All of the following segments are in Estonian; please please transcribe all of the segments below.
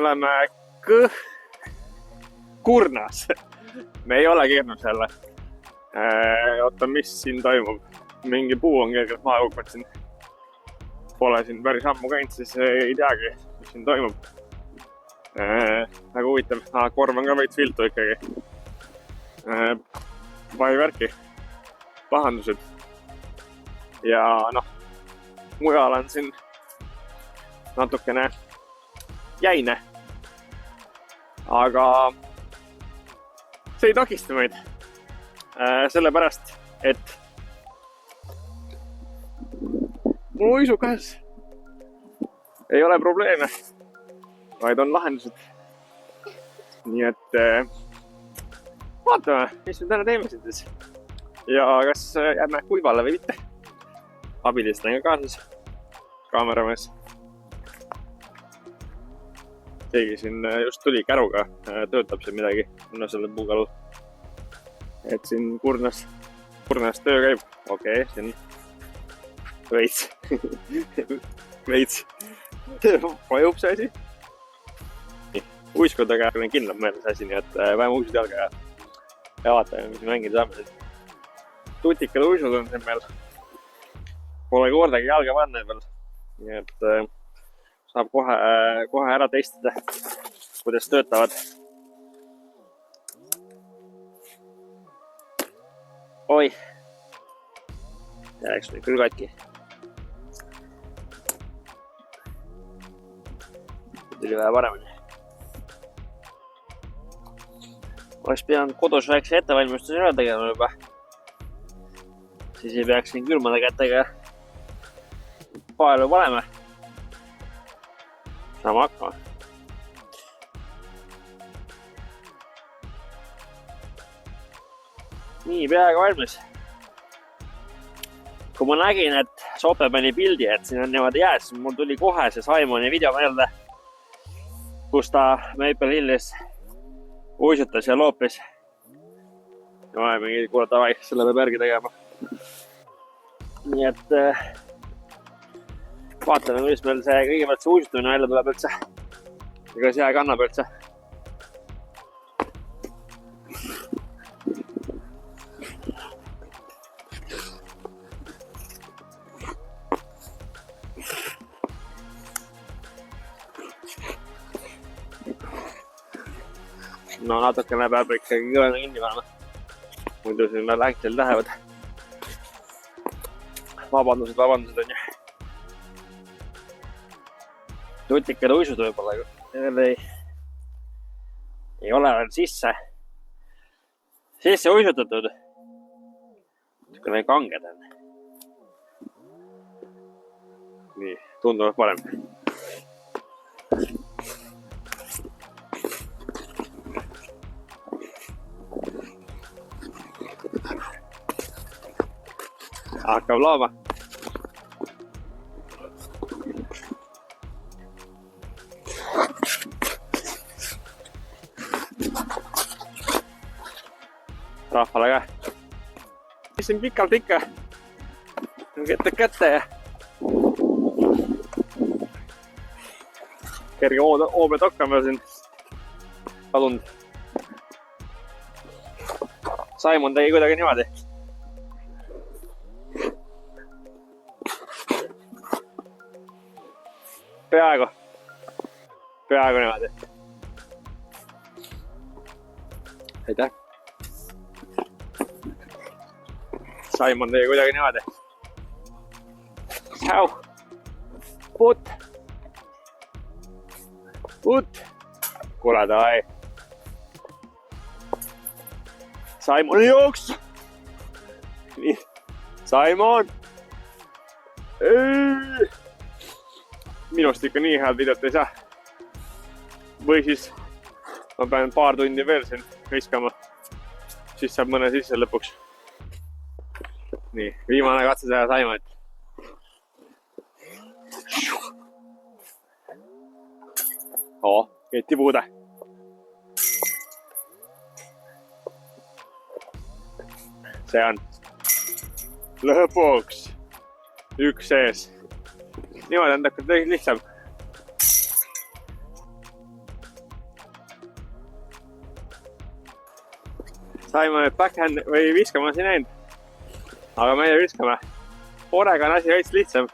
oleme Kurnas. Me ei ole Kirnus jälle. Oota, mis siin toimub? Mingi puu on kergelt maha kukkunud siin. Pole siin päris ammu käinud, siis ei teagi, mis siin toimub. Väga huvitav. Korv on ka veits viltu ikkagi. Vai värki. Pahandused. Ja noh, mujal on siin natukene jäine. Aga see ei takista meid. Sellepärast, et mul uisukas ei ole probleeme, vaid on lahendused. Nii et vaatame, mis me täna teeme siis. Ja kas jääme kuivale või mitte. Abilist on ka kaasas. Kaameramees. Keegi siin just tuli käruga, töötab siin midagi. Anna selle puukalu. Et siin Kurnas töö käib. Okei, siin veits. Veits. Vajub see asi. Uiskudega olen kindlam meeles asi, nii et vähem uisid jalga ja vaatame, mis me mängida saame. Tutikad uisud on siin meil. Pole kordagi jalga pannud veel. Nii et saab kohe ära testida, kuidas töötavad. Oi! Jääks nüüd küll katki. Tuli vähe paremini. Oleks pidanud kodus väikse ettevalmistuse ära tegema juba. Siis ei peaks siin külmade kätega paelu panema. Saame hakkama. Nii, peaaegu valmis. Kui ma nägin, et Sope pani pildi, et siin on niimoodi jääs, siis mul tuli kohe see Simoni video meelde, kus ta Maple Hillis uisutas ja loopis. Ja ma mingi kuule tavai, selle peab järgi tegema. Nii et vaatame, kuidas meil see kõigepealt see uisutamine välja tuleb üldse. Ja kas jää kannab üldse. No natukene peab ikkagi kõvena kinni panema. Muidu siin veel äkkel lähevad. Vabandused on ju. Tutikad uisud võib-olla ei ole veel sisse uisutatud. Niisugune kanged on. Nii, tundub parem. Hakkab laama. Rahvale ka. Siin pikalt ikka. Kätte ja. Kerge oobetokka meil siin kadunud. Simon tegi kuidagi niimoodi. Peaaegu niimoodi. Aitäh. Simon tegi kuidagi niimoodi. Säu. Put. Kuule davai. Simon jooks. Nii. Simon. Minust ikka nii head videot ei saa. Või siis ma pean paar tundi veel siin viskama. Siis saab mõne sisse lõpuks. Nii, viimane katse teha Simonit. Keeti puude. See on lõpuks üks sees. Niimoodi on tegelikult lihtsam. saime nüüd backhand või viskama siin näinud. Aga meie viskame. Forega on asi veits lihtsam.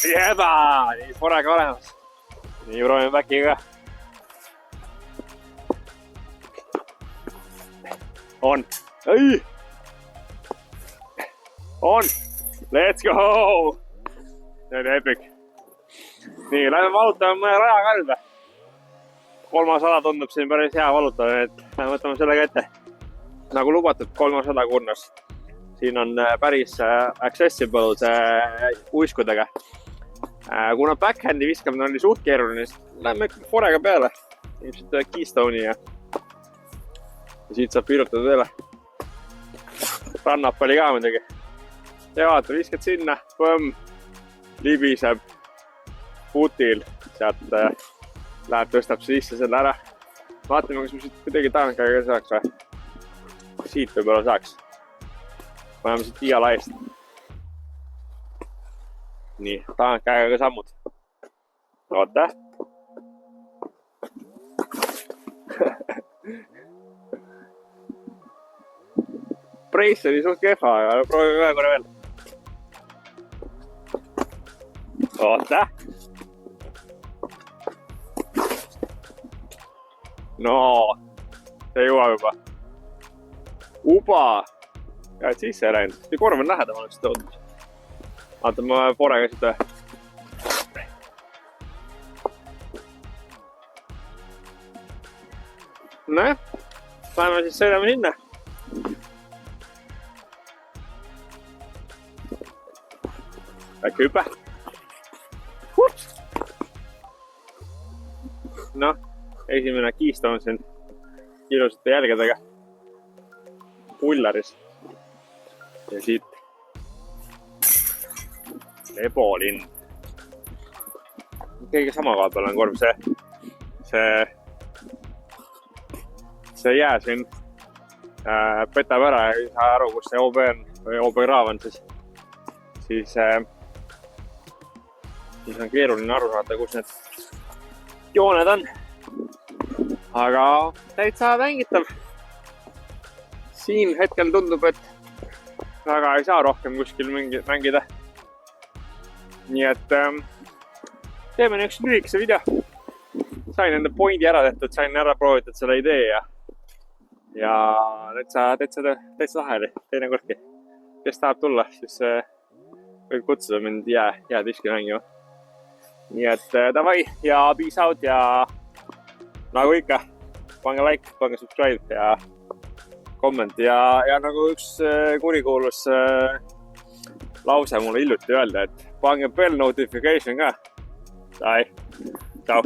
Jeba! Nii forega olemas. Nii proovime backiga. On. Ei! On! Let's go! See oli epic. Nii, lähme valutame mõne raja kalda. 300 tundub siin päris hea valutada, et võtame sellega ette. Nagu lubatud 300 kurnas. Siin on päris accessible see uiskudega. Kuna backhandi viskamine oli suht keeruline, siis lähme forega peale. Ilmselt keystone'i ja siit saab piirutada teile. Rannap oli ka muidugi. Ja vaata, viskad sinna, põmm, libiseb putil, sealt läheb, tõstab sisse selle ära. Vaatame, kas me siit kuidagi taankäega saaks või? Siit võib-olla saaks. Paneme siit iala eest. Nii, taankäega sammud. Oota. Preis oli suht kehva, aga proovime ühe korra veel. Oota. No, see jõuab juba. Uba. Ja, et sisse ei läinud. See korv on lähedam, oleks toodud. Vaata, ma forega siit. Näe, lähme siis sõidame sinna. Äkki hüpe. Noh, esimene keystone siin ilusate jälgedega pullaris. Ja siit Ebolinn. Kõige sama koha peal on korv see jää siin petab ära ja ei saa aru, kus see OB on või OB kraav on siis on keeruline aru saada, kus need jooned on. Aga täitsa mängitav. Siin hetkel tundub, et väga ei saa rohkem kuskil mängida. Nii et teeme üks lühikese video. Sain enda pointi ära tehtud, sain ära proovitud selle idee ja täitsa laheli, teine kordki. Kes tahab tulla, siis võib kutsuda mind jäädiski mängima. Nii et davai ja peace out ja nagu ikka, pange like, pange subscribe ja comment ja nagu üks kurikuulus lause mulle hiljuti öelda, et pange bell notification ka. Davai, ciao!